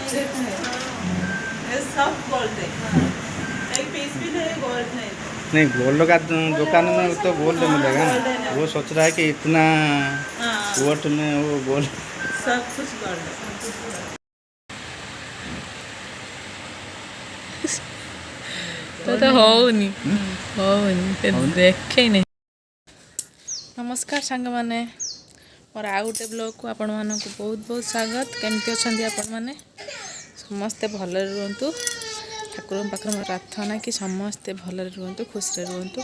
ये सब गोल्ड है। एक पीस भी नहीं गोल्ड नहीं। नहीं गोल्ड का दुकान में तो गोल्ड मिलेगा गोल्ड है ना। ना। वो सोच रहा है कि इतना हाँ वोट में वो गोल्ड। सब कुछ गोल्ड है, सब कुछ गोल्ड तो होनी होनी देखे नहीं। नमस्कार सांग माने मोर आउ गोटे ब्लॉग को आपण मानक बहुत बहुत स्वागत। केमती अच्छा आपण मैंने समस्ते भल रुहतु। ठाकुर पाखे मोर प्रार्थना कि समस्ते भल रुहतु, खुशी रुहतु।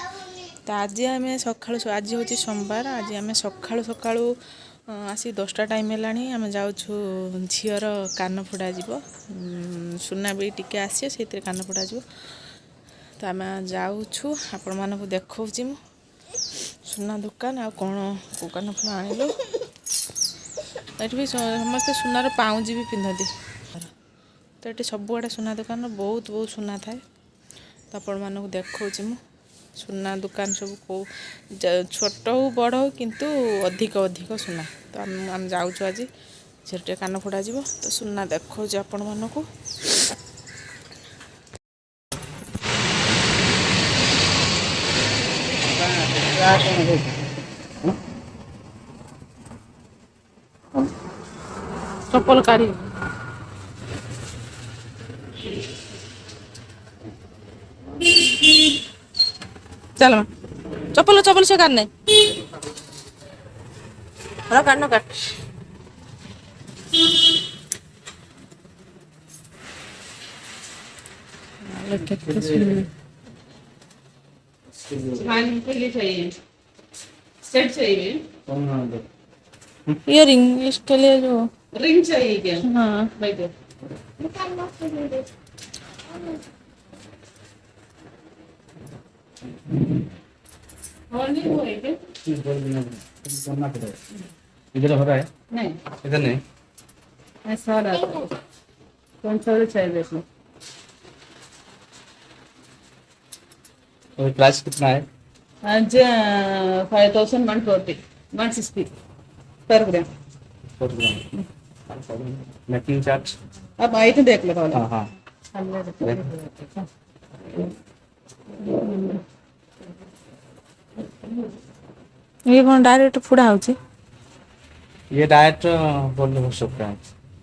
तो आज आम सका आज हूँ सोमवार। आज आम सका सका आसी 10टा टाइम है। आम जाऊँ झीर कान फोड़ा जीव सुना भी टिके आसी से कान फोड़ा जीव। तो आम जाऊँ आपण मानक देखा सुना दुकान आ कौन को कान फुल आणलु। ये भी समस्ते सुनार पाउजी भी पिंधती। तो ये सबुआड़े सुना दुकान बहुत बहुत सुना थाए। तो आपण मानक देखा सुना दुकान सब को छोट हो बड़ हो किंतु अधिक अधिक सुना। तो आम जाऊँ आज झीर कान फोड़ा जीव। तो सुना देखा आपण मानक चप्पल काढ़ी चल चप्पल चप्पल से काटने काटना काट खाने के लिए चाहिए, सेट चाहिए, इयरिंग इसके लिए जो रिंग चाहिए क्या? हाँ भाई दे। और नहीं हुए क्या? इधर हो रहा है, नहीं इधर नहीं। ऐसा रहा कौन सा चाहिए इसमें? तो प्राइस कितना है? आज 5140 160 पर ग्राम। 4 ग्राम मेकिंग चार्ज। अब आई तो देख लो वाला। हाँ हाँ ये कौन डायरेक्ट फुड़ा होची? ये डायरेक्ट बोल्ड हो सकता है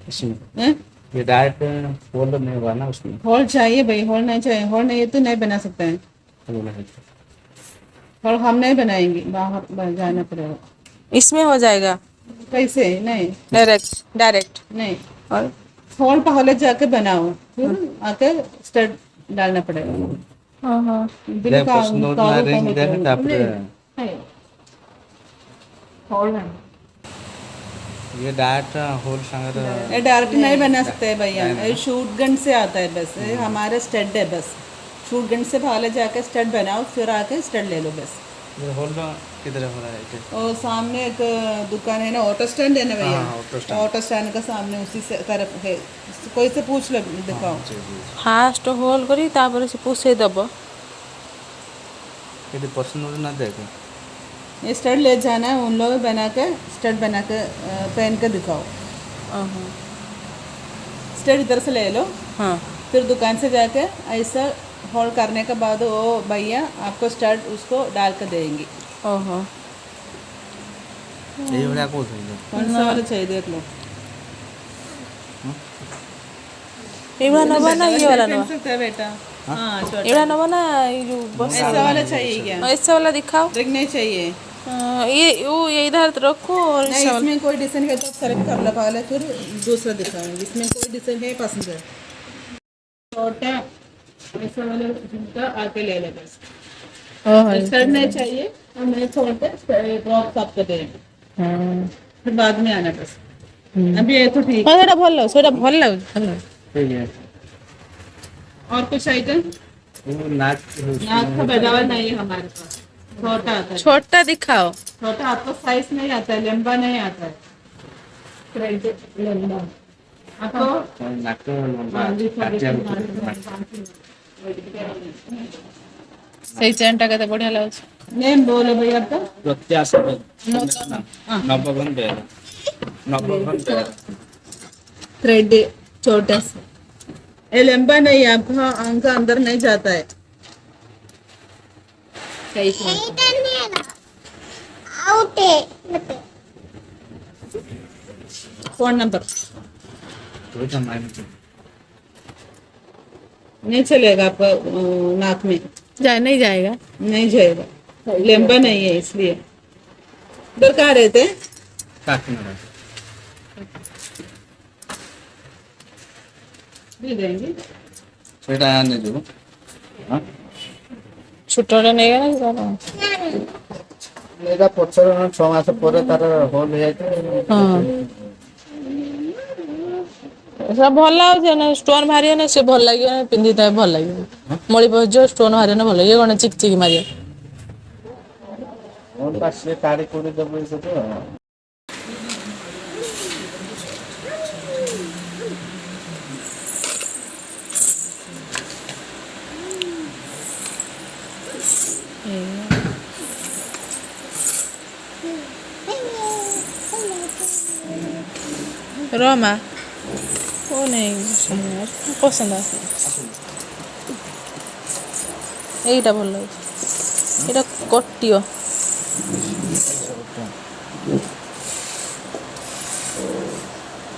इसमें। हैं? ये डायरेक्ट बोल्ड नहीं होगा ना उसमें। होल चाहिए भाई, होल नहीं चाहिए, होल नहीं तो नहीं बना सकते हैं। होल हम नहीं बनाएंगे, बाहर जाना पड़ेगा। इसमें हो जाएगा कैसे? नहीं डायरेक्ट डायरेक्ट नहीं, और होल पहले जाके बनाओ फिर आके स्टड डालना पड़ेगा। हाँ हाँ बिल का रिंग इधर है तापर होल है। ये डायरेक्ट होल संगर ये डायरेक्ट नहीं बना सकते हैं भैया, ये शूट गन से आता है बस। ये हमारा स्टड है बस। शूट गन से पहले जाके स्टड बनाओ फिर आके स्टड ले लो बस। ये होल किधर हो रहा है इधर? और सामने एक दुकान है ना, ऑटो स्टैंड है ना भैया। हाँ, ऑटो स्टैंड। ऑटो स्टैंड का सामने उसी से तरफ है। कोई से पूछ लो, दिखाओ। फास्ट होल करी तापर से पुसे दब। यदि पसंद ना देखो ये स्टड ले जाना है, उन लोग बना के स्टड बना के पहन के दिखाओ। स्टड इधर से ले लो, हाँ फिर दुकान से जाके ऐसा होल करने के बाद वो भैया आपको स्टड उसको डाल के देंगे। ओहो ये वाला कौन सा? कौन सा वाला चाहिए देख लो। ये वाला नवा ना ये वाला नवा? पहन सकते हैं बेटा। हाँ छोटा। ये वाला नवा ना ये जो बस ऐसा वाला चाहिए क्या? ऐसा वाला दिखाओ। रिंग नहीं चाहिए। ये इधर रखो और नहीं, इसमें कोई डिजाइन है तो सेलेक्ट कर लो पहले, फिर दूसरा दिखाओ। इसमें कोई डिजाइन है पसंद है छोटा ऐसा वाला झुमका आके ले ले बस। स्टड नहीं चाहिए, हमें छोटे ड्रॉप सब कर देंगे। फिर बाद में आना बस। अभी ये तो ठीक है। सेटा भल सेटा भल लाग ठीक है। और कुछ आइटम? वो नाक का बनावा नहीं है हमारे पास, छोटा आता है। छोटा दिखाओ। छोटा आपको साइज नहीं आता है, लंबा नहीं आता है। लंबा आपको नाक सही चेनटा केते बढ़िया लाग। नेम बोलो भैया आपका। प्रत्याशा नवबंध नवबंध थ्रेड छोटा सा, ये लंबा नहीं है, आपका अंक अंदर नहीं जाता है। फोन नंबर नहीं चलेगा आपका नाक में, नहीं जाएगा। नहीं जाएगा, लंबा नहीं है इसलिए। इधर कहाँ रहते हैं? दे देंगे। ଛୋଟଟା ନେଇଗଲା କି କଣ? ଏଇଟା ପଛରେ 6 ମାସ ପରେ ତାର ହୋଲ ହେଇଯାଇଛି। ହଁ ସେଟା ଭଲ ଲାଗୁଛି ନା, ଷ୍ଟୋନ୍ ବାହାରିବ ନା, ସେ ଭଲ ଲାଗିବ ନା, ପିନ୍ଧିଥାଏ ଭଲ ଲାଗିବ। ମଳି ପଶିଯିବ, ଷ୍ଟୋନ୍ ବାହାରିବ ନା, ଭଲ ଲାଗିବ। କଣ ଚିକ୍ ଚିକ୍ ମାରିବ। ମୋର ପାଶେ କାଢି କୁଡି ଦେବୁ ସବୁ ଆଉ। रोमा वो नहीं पसंद आसे এইটা ଭଲ ଲାଗୁଛି। ଏଇଟା କଟିବ।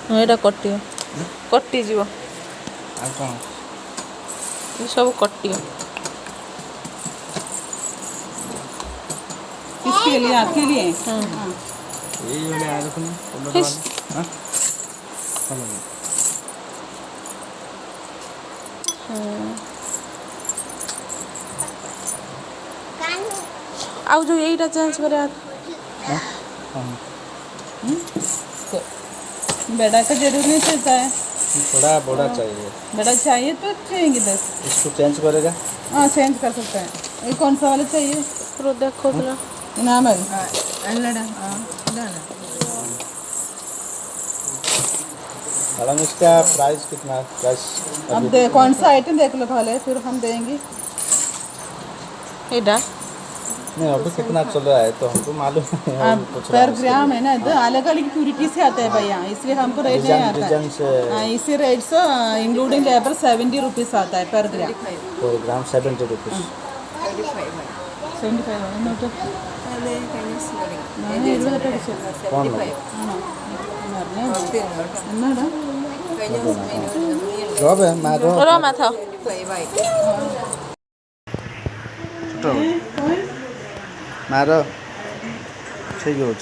ହଁ ଏଇଟା କଟିବ, କଟିଯିବ। ଆଉ କଣ ଏ ସବୁ କଟିବ। किसके लिए? आपके लिए? हाँ। ଏଇ ଭଳିଆ ଦେଖୁନ କଲର ହିସ୍। ବାଲା। ଭଲ ଆଉ ଯୋଉ ଏଇଟା ଚେଞ୍ଜ କରିବା। बेटा का जरूर नहीं चलता है, थोड़ा बड़ा चाहिए। बेटा चाहिए तो चाहिए 10। इसको चेंज करेगा? हाँ चेंज कर सकता है। ये कौन सा वाला चाहिए? ପୁରା ଦେଖଉଥିଲା। नाम है मैडम इसका प्राइस कितना है? प्राइस अब कौन सा आइटम देख लो पहले, फिर हम देंगे। ଏଇଟା नहीं अभी कितना चल रहा है तो हमको मालूम नहीं। अब पर ग्राम है ना, तो अलग अलग प्यूरिटी से आता है भैया, इसलिए हमको रेट नहीं आता डिजाइन से है। हाँ, इसी रेट से इंक्लूडिंग लेबर 70 रुपीज़ आता है पर ग्राम। पर ग्राम 70 रुपीज। 75 नोट कौन जॉब है मारो ରୋମା ଥାଉ। मारो ठीक हो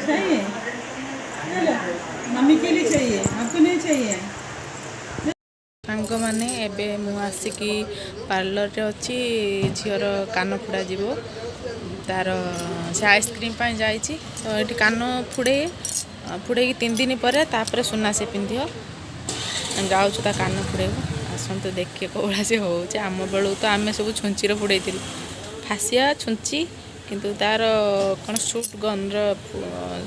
चाहिए, मम्मी के लिए चाहिए, आपको नहीं चाहिए? ସାଙ୍ଗମାନେ ଏବେ ମୁଁ ଆସିକି ପାର୍ଲରରେ ଅଛି। ଝିଅର କାନ ଫୁଡ଼ା ଯିବ, ତାର ସେ ଆଇସ୍କ୍ରିମ୍ ପାଇଁ ଯାଇଛି। ତ ଏଠି କାନ ଫୁଡ଼େଇକି 3 ଦିନ ପରେ ତାପରେ ସୁନା ସେ ପିନ୍ଧିବ। ଯାଉଛୁ ତା କାନ ଫୁଡ଼େଇବୁ। ଆସନ୍ତୁ ଦେଖିବେ କେଉଁଭଳିଆ ସେ ହେଉଛି। ଆମ ବେଳକୁ ତ ଆମେ ସବୁ ଛୁଞ୍ଚିର ଫୁଡ଼େଇଥିଲୁ, ଫାସିଆ ଛୁଞ୍ଚି। କିନ୍ତୁ ତାର କ'ଣ ସୁଟ୍ ଗନ୍ର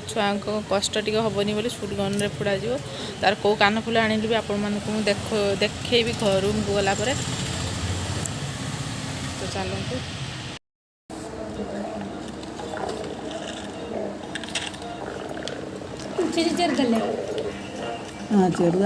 ଛୁଆଙ୍କ କଷ୍ଟ ଟିକେ ହେବନି ବୋଲି ସୁଟ୍ ଗନ୍ରେ ଫୁଡ଼ାଯିବ। ତାର କେଉଁ କାନ ଫୁଲ ଆଣିଲି ବି ଆପଣମାନଙ୍କୁ ମୁଁ ଦେଖେଇବି ରୁମ୍କୁ ଗଲା ପରେ। ତ ଚାଲନ୍ତୁ। हाँ जरूर।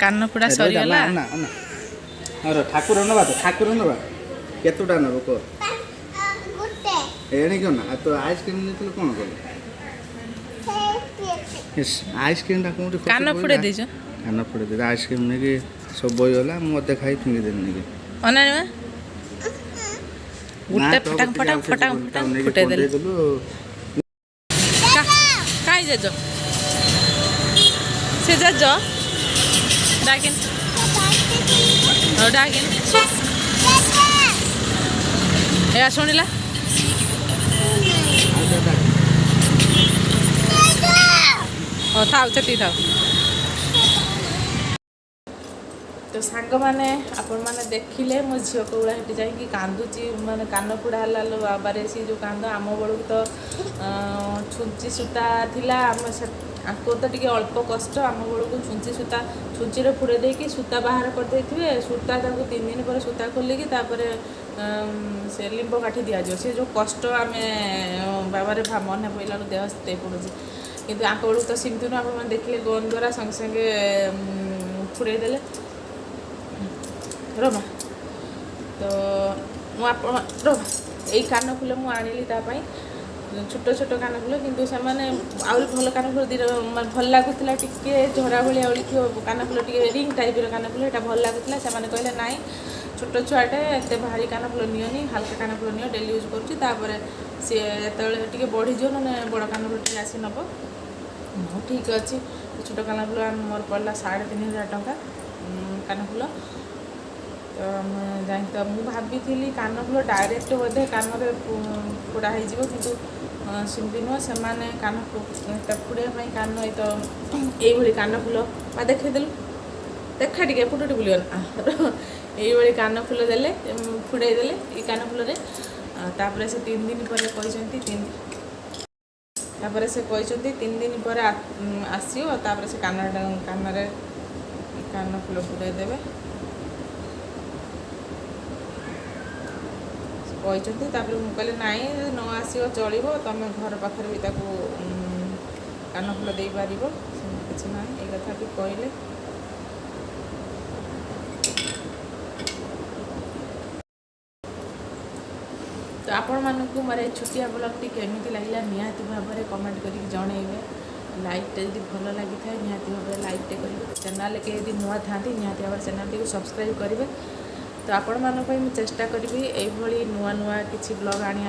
କାନ ଫୁଡ଼ା ସରିଗଲା। ଠାକୁର ନବା ତ ଠାକୁର ନବା କେତେଟା ନବ କହ ଏଣିକି ନା ତ ଆଇସ୍କ୍ରିମ୍ ନେଇଥିଲୁ କ'ଣ କଲୁ? ଆଇସ୍କ୍ରିମ୍ଟା କେଉଁଠି କାନ ଫୁଡ଼େଇ ଦେଇଛ? କାନ ଫୁଡ଼େଇ ଦେଇଛି ଆଇସ୍କ୍ରିମ୍ ନେଇକି ସବୁ ବହିଗଲା। ମୁଁ ଅଧେ ଖାଇ ଫିଙ୍ଗିଦେଲି ନେଇକି। ଅନାନୀମା ଗୋଟେ ଫଟାଙ୍ଗ ଫୁଟେଇ ଦେଲୁ। କାହିଁ ଜେଜ ସେ ଜେଜ ଡାକିନ୍ ଡାକିନ୍ ଏହା ଶୁଣିଲା ହଉ ଥାଉ ସେତିକି ଥାଉ। ତ ସାଙ୍ଗମାନେ ଆପଣମାନେ ଦେଖିଲେ ମୋ ଝିଅ କଉଡ଼ା ସେଠି ଯାଇକି କାନ୍ଦୁଛି, ମାନେ କାନ ଫୋଡ଼ା ହେଲା ଲୋ ବାବାରେ। ସେ ଯେଉଁ କାନ୍ଦ, ଆମ ବେଳକୁ ତ ଛୁଞ୍ଚି ସୂତା ଥିଲା, ଆମେ ଆଙ୍କୁ ତ ଟିକେ ଅଳ୍ପ କଷ୍ଟ। ଆମ ବେଳକୁ ଛୁଞ୍ଚିରେ ଫୁଡ଼େଇ ଦେଇକି ସୂତା ବାହାର କରିଦେଇଥିବେ। ସୂତା ତାକୁ 3 ଦିନ ପରେ ସୂତା ଖୋଲିକି ତାପରେ ସେ ଲିମ୍ବ କାଠି ଦିଆଯିବ। ସେ ଯେଉଁ କଷ୍ଟ ଆମେ ବାବାରେ ମନେ ପଡ଼ିଲାରୁ ଦେହ ଶୀତେଇ ପଡ଼ୁଛି। କିନ୍ତୁ ଆଙ୍କ ବେଳକୁ ତ ସେମିତି ନୁହଁ। ଆପଣମାନେ ଦେଖିଲେ ଗୋନ୍ ଦ୍ୱାରା ସାଙ୍ଗେ ସାଙ୍ଗେ ଫୁଡ଼େଇ ଦେଲେ। ରମା ତ ମୁଁ ଏଇ କାନଫୁଲ ମୁଁ ଆଣିଲି ତା ପାଇଁ, ଛୋଟ ଛୋଟ କାନଫୁଲ। କିନ୍ତୁ ସେମାନେ ଆହୁରି ଭଲ କାନଫୁଲ ଭଲ ଲାଗୁଥିଲା, ଟିକେ ଝରା ଭଳିଆ ଓଳିଥିବ କାନଫୁଲ, ଟିକେ ରିଙ୍ଗ ଟାଇପ୍ର କାନଫୁଲ, ଏଇଟା ଭଲ ଲାଗୁଥିଲା। ସେମାନେ କହିଲେ ନାଇଁ ଛୋଟ ଛୁଆଟେ, ଏତେ ଭାରି କାନଫୁଲ ନିଅନି, ହାଲକା କାନଫୁଲ ନିଅ, ଡେଲି ୟୁଜ୍ କରୁଛି। ତାପରେ ସିଏ ଯେତେବେଳେ ଟିକେ ବଢ଼ିଯିବ ନହେଲେ ବଡ଼ କାନଫୁଲ ଟିକେ ଆସି ନେବ। ହଉ ଠିକ୍ ଅଛି। ଛୋଟ କାନଫୁଲ ମୋର ପଡ଼ିଲା 3500 ଟଙ୍କା କାନଫୁଲ। ତ ମୁଁ ଭାବିଥିଲି କାନଫୁଲ ଡାଇରେକ୍ଟ ବୋଧେ କାନରେ ଫୋଡ଼ା ହେଇଯିବ, କିନ୍ତୁ ସେମିତି ନୁହଁ। ସେମାନେ କାନ ଫୋଡ଼ିବା ପାଇଁ କାନ ଏଇଭଳି କାନଫୁଲ ଦେଖେଇଦେଲୁ, ଦେଖା ଟିକେ ଫୁଟଟି ବୁଲିଗଲା। ଏଇଭଳି କାନଫୁଲ ଦେଲେ, ଫୁଡ଼େଇ ଦେଲେ ଏଇ କାନଫୁଲରେ। ତାପରେ ସେ 3 ଦିନ ପରେ କହିଛନ୍ତି, 3 ଦିନ ପରେ ଆସିବ। ତାପରେ ସେ କାନରେ କାନଫୁଲ ଫୁଡ଼େଇ ଦେବେ କହିଛନ୍ତି। ତାପରେ ମୁଁ କହିଲି ନାଇଁ ନ ଆସିବ ଚଳିବ, ତୁମେ ଘର ପାଖରେ ବି ତାକୁ କାନଫୁଲ ଦେଇପାରିବ, ସେମିତି କିଛି ନାହିଁ। ଏଇ କଥା ବି କହିଲେ। ତ ଆପଣମାନଙ୍କୁ ମୋର ଏ ଛୋଟିଆ ବ୍ଲଗ୍ଟି କେମିତି ଲାଗିଲା ନିହାତି ଭାବରେ କମେଣ୍ଟ କରିକି ଜଣେଇବେ। ଲାଇକ୍ଟା ଯଦି ଭଲ ଲାଗିଥାଏ ନିହାତି ଭାବରେ ଲାଇକ୍ଟେ କରିବେ। ଚ୍ୟାନେଲ୍ରେ କେହି ଯଦି ନୂଆ ଥାଆନ୍ତି ନିହାତି ଭାବରେ ଚ୍ୟାନେଲ୍ଟିକୁ ସବସ୍କ୍ରାଇବ୍ କରିବେ। ତ ଆପଣମାନଙ୍କ ପାଇଁ ମୁଁ ଚେଷ୍ଟା କରିବି ଏଇଭଳି ନୂଆ କିଛି ବ୍ଲଗ୍ ଆଣିବା